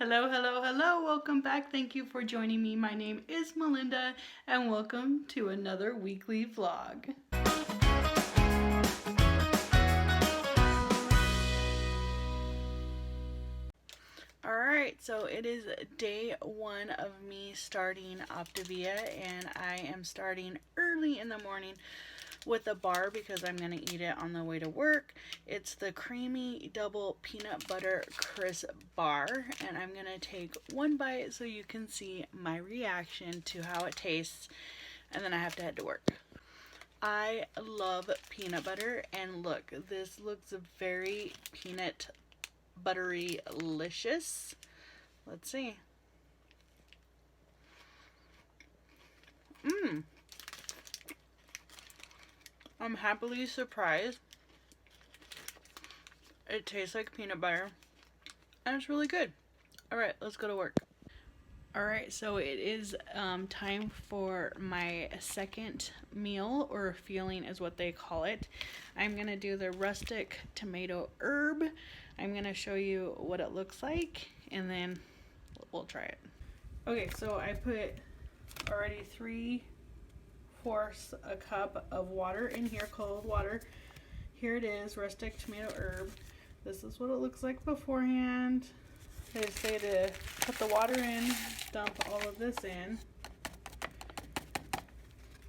Hello, hello, hello. Welcome back. Thank you for joining me. My name is Melinda, and welcome to another weekly vlog. Alright, so it is day one of me starting Optavia, and I am starting early in the morning with a bar because I'm going to eat it on the way to work. It's the creamy double peanut butter crisp bar, and I'm going to take one bite so you can see my reaction to how it tastes, and then I have to head to work. I love peanut butter, and look, this looks very peanut buttery delicious. Let's see. I'm happily surprised. It tastes like peanut butter, and it's really good. Alright, let's go to work. Alright, so it is time for my second meal, or feeling is what they call it. I'm going to do the rustic tomato herb. I'm going to show you what it looks like, and then we'll try it. Okay, so I put already 3/4 a cup of water in here, cold water. Here it is, rustic tomato herb. This is what it looks like beforehand. They say to put the water in, dump all of this in.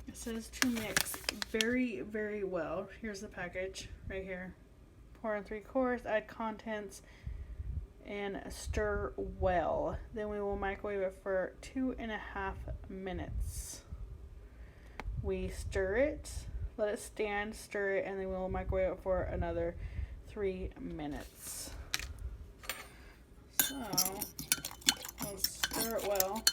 It says to mix very, very well. Here's the package right here. Pour in 3/4, add contents, and stir well. Then we will microwave it for 2.5 minutes. We stir it, let it stand, stir it, and then we will microwave it for another 3 minutes. So, let's stir it well.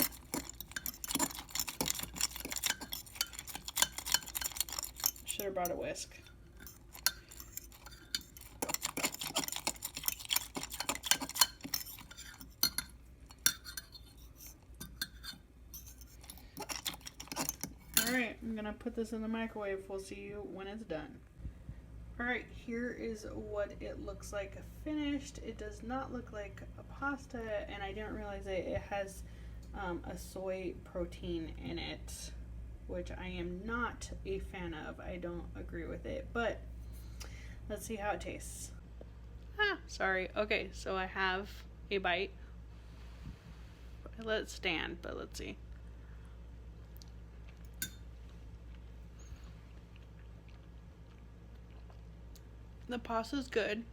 Should have brought a whisk. Alright, I'm gonna put this in the microwave. We'll see you when it's done. Alright, here is what it looks like finished. It does not look like a pasta, and I didn't realize it has a soy protein in it, which I am not a fan of. I don't agree with it, but let's see how it tastes. Sorry. Okay, so I have a bite. I let it stand, but let's see. The pasta is good,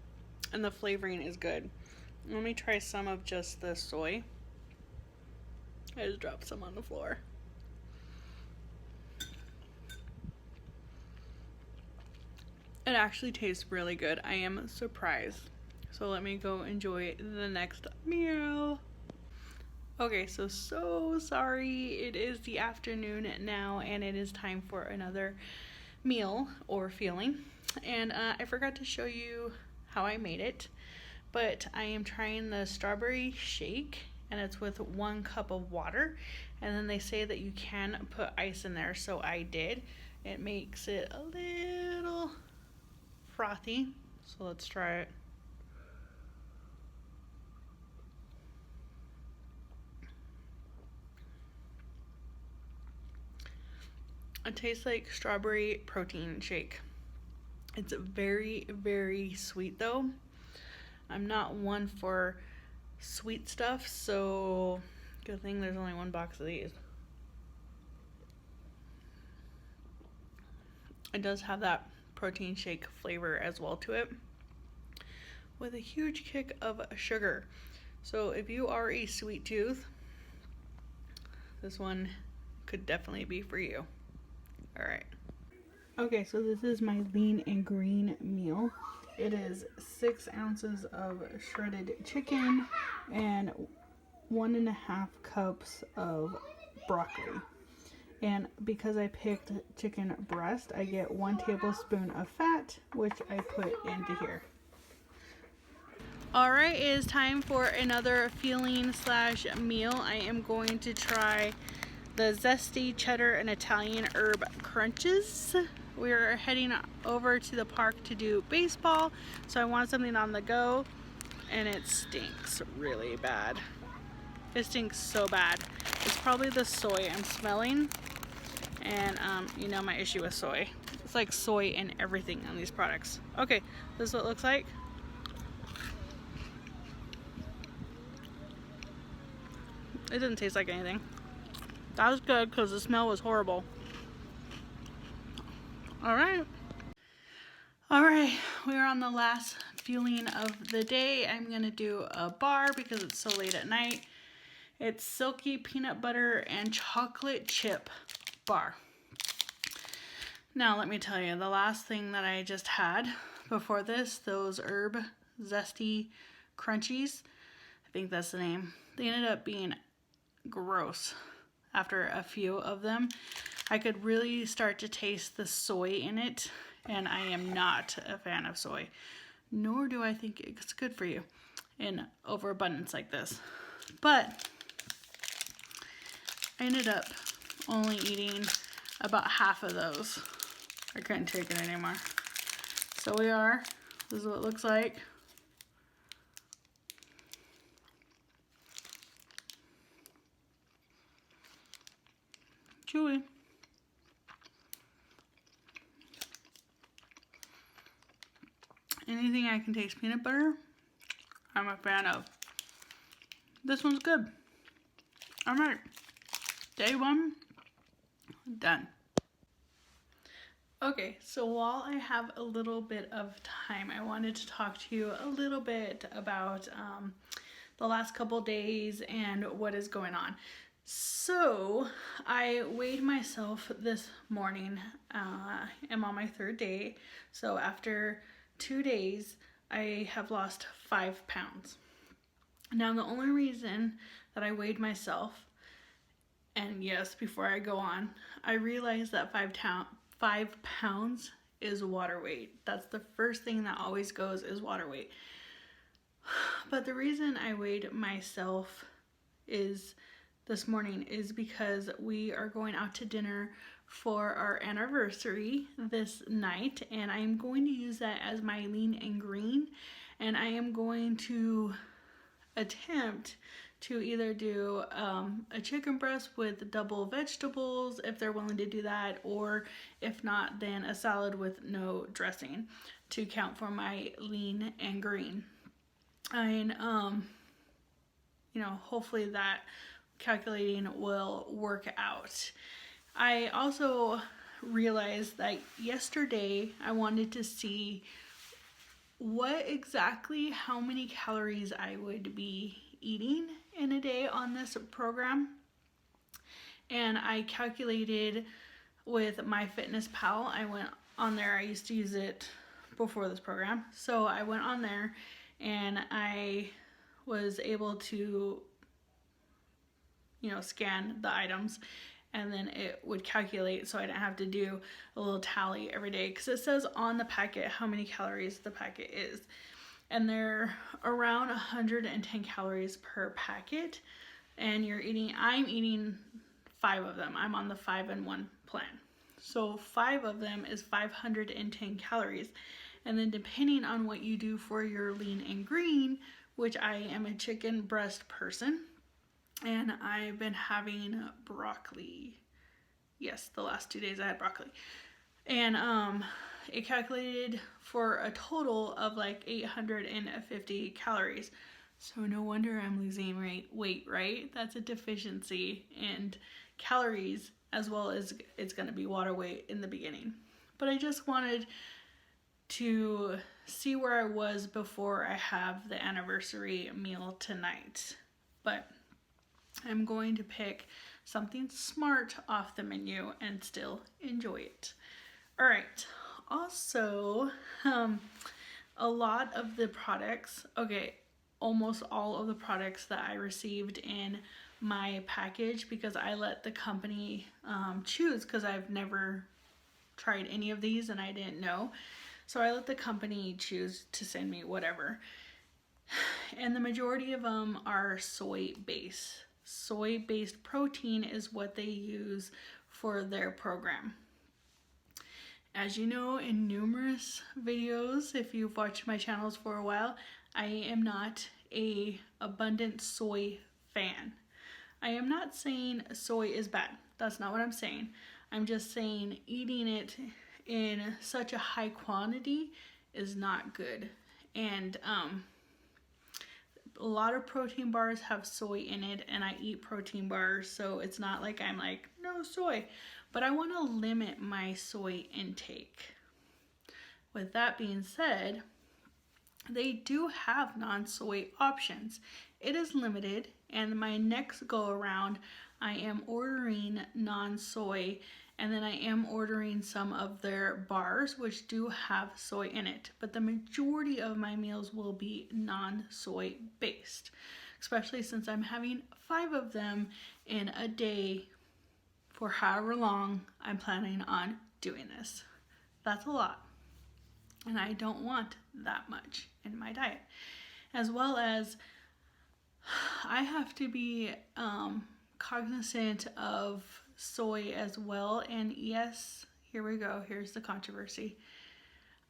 and the flavoring is good. Let me try some of just the soy. I just dropped some on the floor. It actually tastes really good. I am surprised. So let me go enjoy the next meal. Okay, so sorry. It is the afternoon now, and it is time for another meal or feeling. And I forgot to show you how I made it, but I am trying the strawberry shake, and it's with 1 cup of water, and then they say that you can put ice in there, so I did. It makes it a little frothy, so let's try it. It tastes like strawberry protein shake. It's very, very sweet though. I'm not one for sweet stuff, so good thing there's only 1 box of these. It does have that protein shake flavor as well to it, with a huge kick of sugar. So if you are a sweet tooth, this one could definitely be for you. Alright. Okay, so this is my lean and green meal. It is 6 ounces of shredded chicken and 1.5 cups of broccoli. And because I picked chicken breast, I get 1 tablespoon of fat, which I put into here. Alright, it is time for another feeling slash meal. I am going to try the zesty cheddar and Italian herb crunches. We're heading over to the park to do baseball, so I want something on the go, and it stinks really bad. It stinks so bad. It's probably the soy I'm smelling. And you know my issue with soy. It's like soy in everything on these products. Okay, this is what it looks like. It didn't taste like anything. That was good because the smell was horrible. Alright. Alright, we are on the last fueling of the day. I'm going to do a bar because it's so late at night. It's silky peanut butter and chocolate chip bar. Now let me tell you, the last thing that I just had before this, those herb zesty crunchies, I think that's the name, they ended up being gross after a few of them. I could really start to taste the soy in it, and I am not a fan of soy, nor do I think it's good for you in overabundance like this. But I ended up only eating about half of those. I couldn't take it anymore. So this is what it looks like. Chewy. Anything I can taste peanut butter, I'm a fan of. This one's good. Alright. Day 1, done. Okay, so while I have a little bit of time, I wanted to talk to you a little bit about the last couple days and what is going on. So I weighed myself this morning. I'm on my 3rd day. So after 2 days, I have lost 5 pounds. Now the only reason that I weighed myself, and yes, before I go on, I realized that 5 pounds is water weight. That's the first thing that always goes, is water weight. But the reason I weighed myself this morning is because we are going out to dinner for our anniversary this night, and I am going to use that as my lean and green, and I am going to attempt to either do a chicken breast with double vegetables if they're willing to do that, or if not, then a salad with no dressing to count for my lean and green. And you know, hopefully that calculating will work out. I also realized that yesterday I wanted to see how many calories I would be eating in a day on this program. And I calculated with MyFitnessPal. I went on there. I used to use it before this program. So I went on there and I was able to, you know, scan the items, and then it would calculate, so I didn't have to do a little tally every day, because it says on the packet how many calories the packet is, and they're around 110 calories per packet, and I'm eating 5 of them. I'm on the 5-in-1 plan, so 5 of them is 510 calories. And then depending on what you do for your lean and green, which I am a chicken breast person, and I've been having broccoli. Yes, the last 2 days I had broccoli. And it calculated for a total of like 850 calories. So no wonder I'm losing weight, right? That's a deficiency in calories, as well as it's going to be water weight in the beginning. But I just wanted to see where I was before I have the anniversary meal tonight. But I'm going to pick something smart off the menu and still enjoy it. All right. Also, a lot of the products, almost all of the products that I received in my package, because I let the company choose, because I've never tried any of these and I didn't know. So I let the company choose to send me whatever. And the majority of them are soy-based. Soy-based protein is what they use for their program. As you know, in numerous videos, if you've watched my channels for a while, I am not a abundant soy fan. I am not saying soy is bad. That's not what I'm saying. I'm just saying eating it in such a high quantity is not good. And a lot of protein bars have soy in it, and I eat protein bars, so it's not like I'm like, no soy. But I want to limit my soy intake. With that being said, they do have non-soy options. It is limited, and my next go around, I am ordering non-soy, and then I am ordering some of their bars, which do have soy in it. But the majority of my meals will be non-soy based, especially since I'm having 5 of them in a day for however long I'm planning on doing this. That's a lot. And I don't want that much in my diet. As well as I have to be cognizant of soy as well. And yes, here we go. Here's the controversy.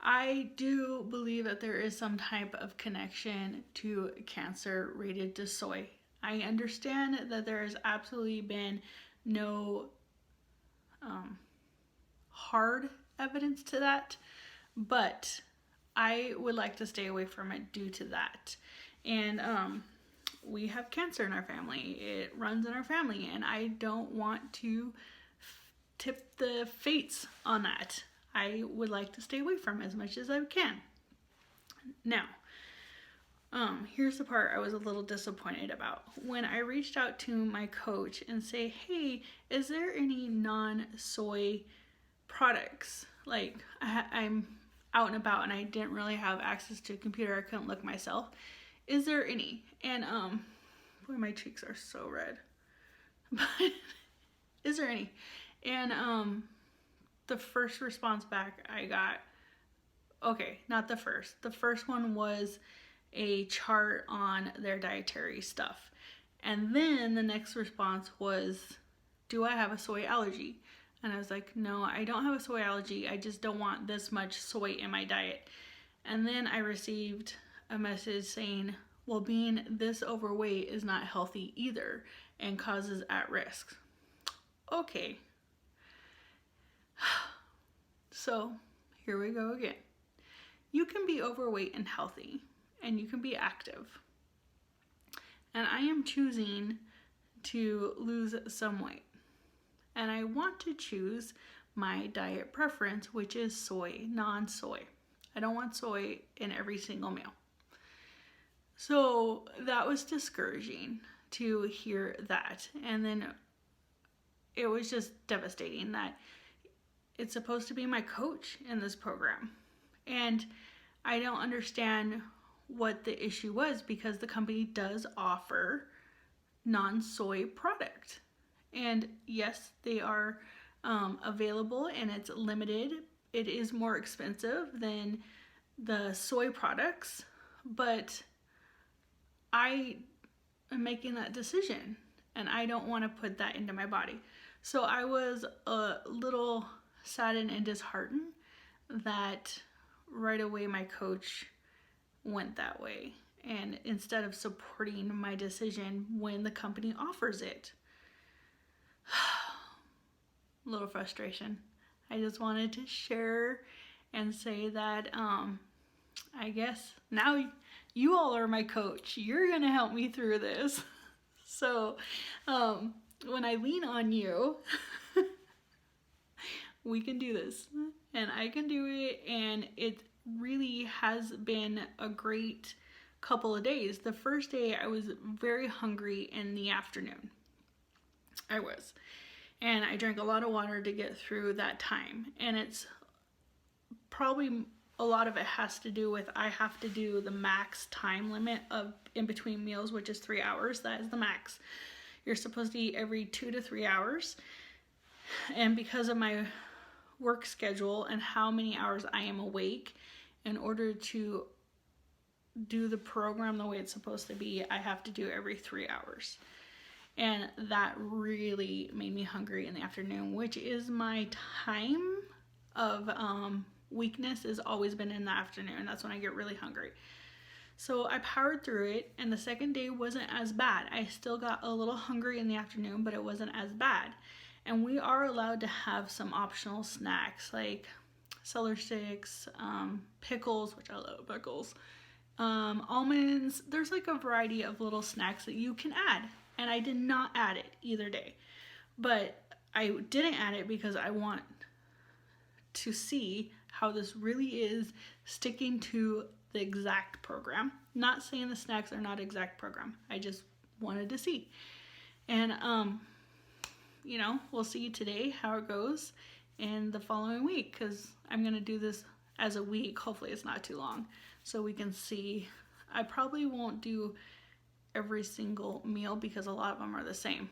I do believe that there is some type of connection to cancer related to soy. I understand that there has absolutely been no hard evidence to that, but I would like to stay away from it due to that. And we have cancer in our family. It runs in our family, and I don't want to tip the fates on that. I would like to stay away from it as much as I can. Now, here's the part I was a little disappointed about. When I reached out to my coach and say, hey, is there any non-soy products? Like, I'm out and about and I didn't really have access to a computer. I couldn't look myself. Is there any? And boy, my cheeks are so red. But is there any? And the first response back I got, okay, not the first. The first one was a chart on their dietary stuff. And then the next response was, do I have a soy allergy? And I was like, no, I don't have a soy allergy. I just don't want this much soy in my diet. And then I received a message saying, well, being this overweight is not healthy either and causes at risk. Okay. So here we go again. You can be overweight and healthy, and you can be active. And I am choosing to lose some weight. And I want to choose my diet preference, which is soy, non-soy. I don't want soy in every single meal. So that was discouraging to hear that. And then it was just devastating that it's supposed to be my coach in this program. And I don't understand what the issue was, because the company does offer non-soy product. And yes, they are available, and it's limited. It is more expensive than the soy products, but I am making that decision, and I don't want to put that into my body. So I was a little saddened and disheartened that right away my coach went that way, and instead of supporting my decision when the company offers it. A little frustration. I just wanted to share and say that I guess now you all are my coach. You're gonna help me through this. So when I lean on you, we can do this, and I can do it, and it really has been a great couple of days. The first day I was very hungry in the afternoon. I was. And I drank a lot of water to get through that time. And it's probably a lot of it has to do with I have to do the max time limit of in between meals, which is 3 hours. That is the max. You're supposed to eat every 2 to 3 hours. And because of my work schedule and how many hours I am awake, in order to do the program the way it's supposed to be, I have to do every 3 hours. And that really made me hungry in the afternoon, which is my time of weakness, has always been in the afternoon. That's when I get really hungry. So I powered through it, and the second day wasn't as bad. I still got a little hungry in the afternoon, but it wasn't as bad. And we are allowed to have some optional snacks like celery sticks, pickles, which I love pickles, almonds. There's like a variety of little snacks that you can add. And I did not add it either day. But I didn't add it because I want to see how this really is sticking to the exact program. Not saying the snacks are not exact program. I just wanted to see. And you know, we'll see today how it goes and the following week, because I'm gonna do this as a week. Hopefully it's not too long, so we can see. I probably won't do every single meal because a lot of them are the same.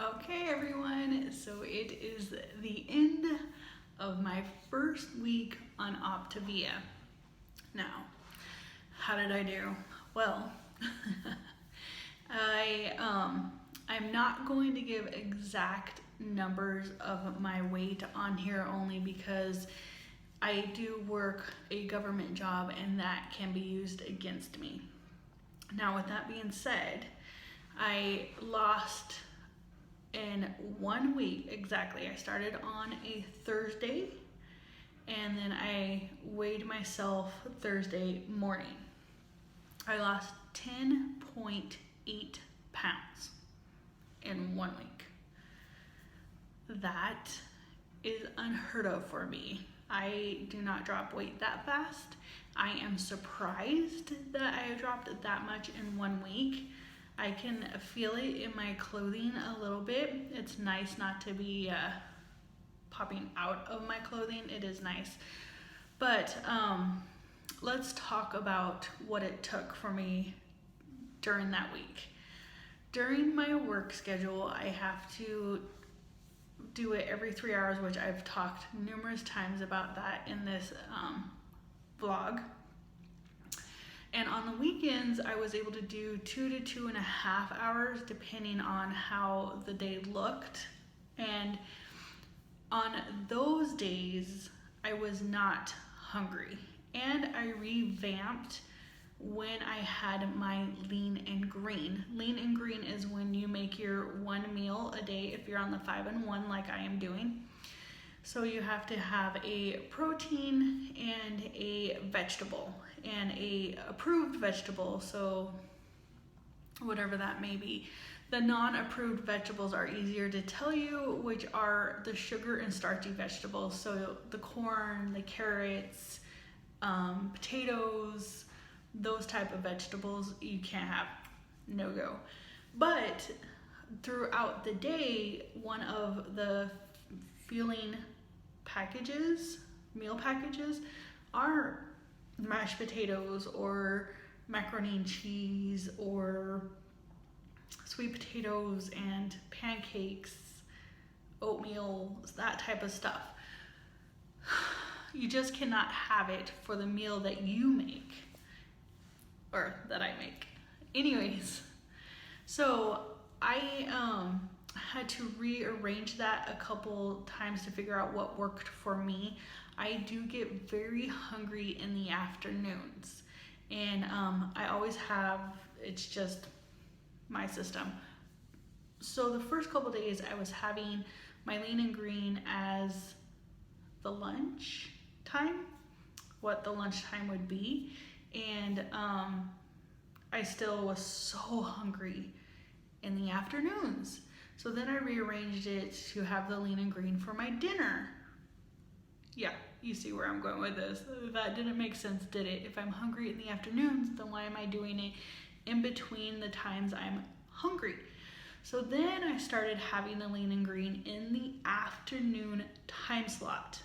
Okay everyone, so it is the end of my first week on Optavia. Now, how did I do? Well, I'm not going to give exact numbers of my weight on here, only because I do work a government job and that can be used against me. Now, with that being said, I lost in 1 week exactly. I started on a Thursday and then I weighed myself Thursday morning. I lost 10.8 pounds in 1 week. That is unheard of for me. I do not drop weight that fast. I am surprised that I dropped that much in 1 week. I can feel it in my clothing a little bit. It's nice not to be popping out of my clothing. It is nice. But let's talk about what it took for me during that week. During my work schedule, I have to do it every 3 hours, which I've talked numerous times about that in this vlog. And on the weekends, I was able to do 2 to 2.5 hours, depending on how the day looked. And on those days, I was not hungry. And I revamped when I had my lean and green. Lean and green is when you make your one meal a day if you're on the 5-in-1 like I am doing. So you have to have a protein and a vegetable, and a approved vegetable, so whatever that may be. The non-approved vegetables are easier to tell you, which are the sugar and starchy vegetables. So the corn, the carrots, potatoes, those type of vegetables you can't have, no go. But throughout the day, one of the feeling packages, meal packages, are mashed potatoes or macaroni and cheese or sweet potatoes and pancakes, oatmeal, that type of stuff. You just cannot have it for the meal that you make, or that I make. Anyways, so I had to rearrange that a couple times to figure out what worked for me. I do get very hungry in the afternoons, and I always have. It's just my system. So the first couple days I was having my lean and green as the lunch time, what the lunchtime would be, and I still was so hungry in the afternoons. So then I rearranged it to have the lean and green for my dinner. Yeah, you see where I'm going with this. That didn't make sense, did it? If I'm hungry in the afternoons, then why am I doing it in between the times I'm hungry? So then I started having the lean and green in the afternoon time slot.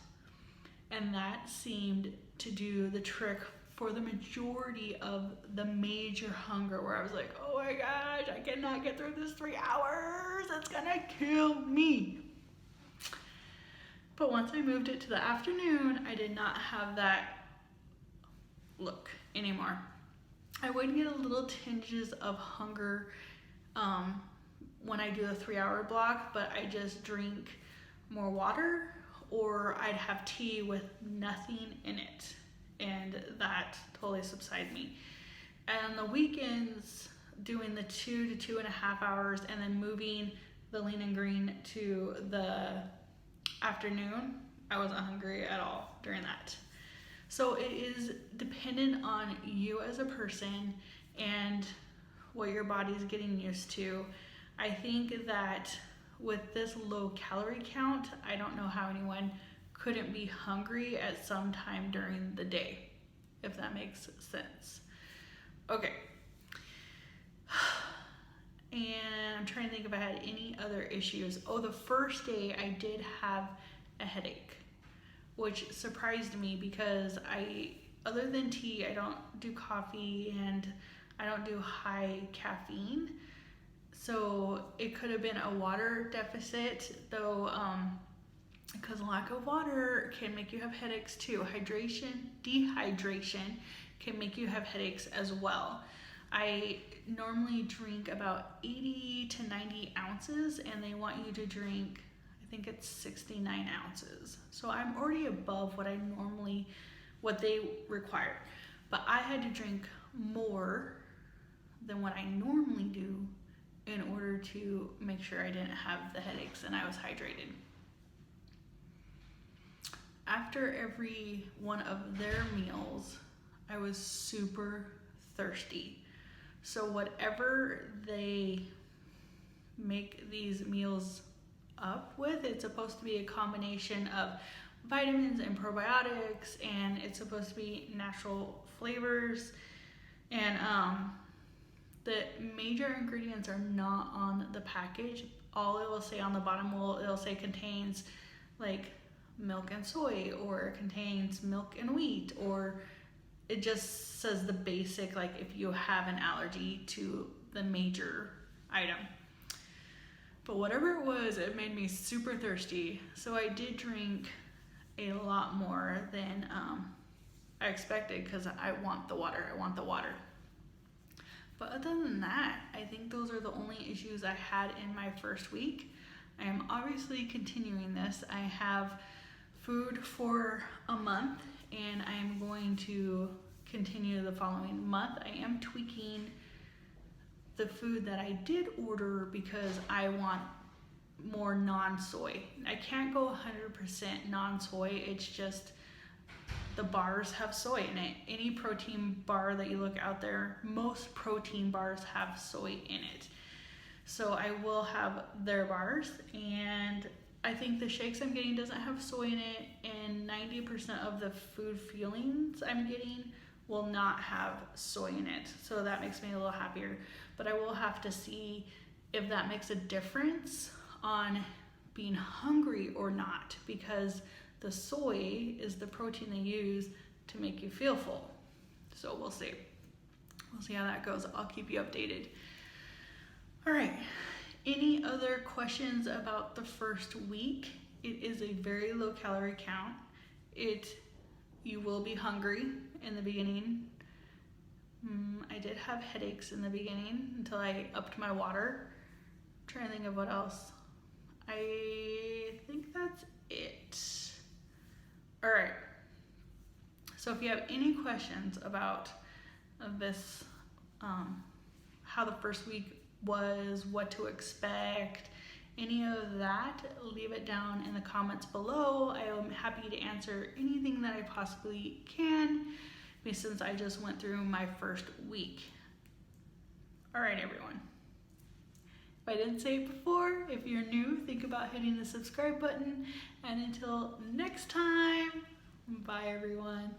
And that seemed to do the trick for the majority of the major hunger, where I was like, oh my gosh, I cannot get through this 3 hours. It's gonna kill me. But once I moved it to the afternoon, I did not have that look anymore. I would get a little tinges of hunger when I do the 3 hour block, but I just drink more water, or I'd have tea with nothing in it, and that totally subsided me. And on the weekends, doing the 2 to 2.5 hours and then moving the lean and green to the afternoon, I wasn't hungry at all during that. So it is dependent on you as a person and what your body's getting used to. I think that with this low calorie count, I don't know how anyone couldn't be hungry at some time during the day, if that makes sense. Okay. And I'm trying to think if I had any other issues. Oh, the first day I did have a headache, which surprised me because other than tea, I don't do coffee and I don't do high caffeine. So it could have been a water deficit, though, because lack of water can make you have headaches too. Dehydration can make you have headaches as well. I normally drink about 80 to 90 ounces and they want you to drink, I think it's 69 ounces. So I'm already above what they require. But I had to drink more than what I normally do in order to make sure I didn't have the headaches and I was hydrated. After every one of their meals, I was super thirsty. So whatever they make these meals up with, it's supposed to be a combination of vitamins and probiotics, and it's supposed to be natural flavors. And the major ingredients are not on the package. All it will say on the bottom it'll say contains like milk and soy, or contains milk and wheat, or it just says the basic, like if you have an allergy to the major item. But whatever it was, it made me super thirsty. So I did drink a lot more than I expected because I want the water. But other than that, I think those are the only issues I had in my first week. I am obviously continuing this. I have food for a month and I am going to continue the following month. I am tweaking the food that I did order because I want more non-soy. I can't go 100% non-soy. It's just the bars have soy in it. Any protein bar that you look out there, most protein bars have soy in it. So I will have their bars, and I think the shakes I'm getting doesn't have soy in it, and 90% of the food feelings I'm getting will not have soy in it. So that makes me a little happier. But I will have to see if that makes a difference on being hungry or not, because the soy is the protein they use to make you feel full. So we'll see. We'll see how that goes. I'll keep you updated. All right. Any other questions about the first week? It is a very low calorie count. You will be hungry in the beginning. I did have headaches in the beginning until I upped my water. I'm trying to think of what else. I think that's it. All right. So if you have any questions about this, how the first week was, what to expect, any of that, leave it down in the comments below. I am happy to answer anything that I possibly can, since I just went through my first week. All right, everyone. If I didn't say it before, if you're new, think about hitting the subscribe button. And until next time, bye everyone.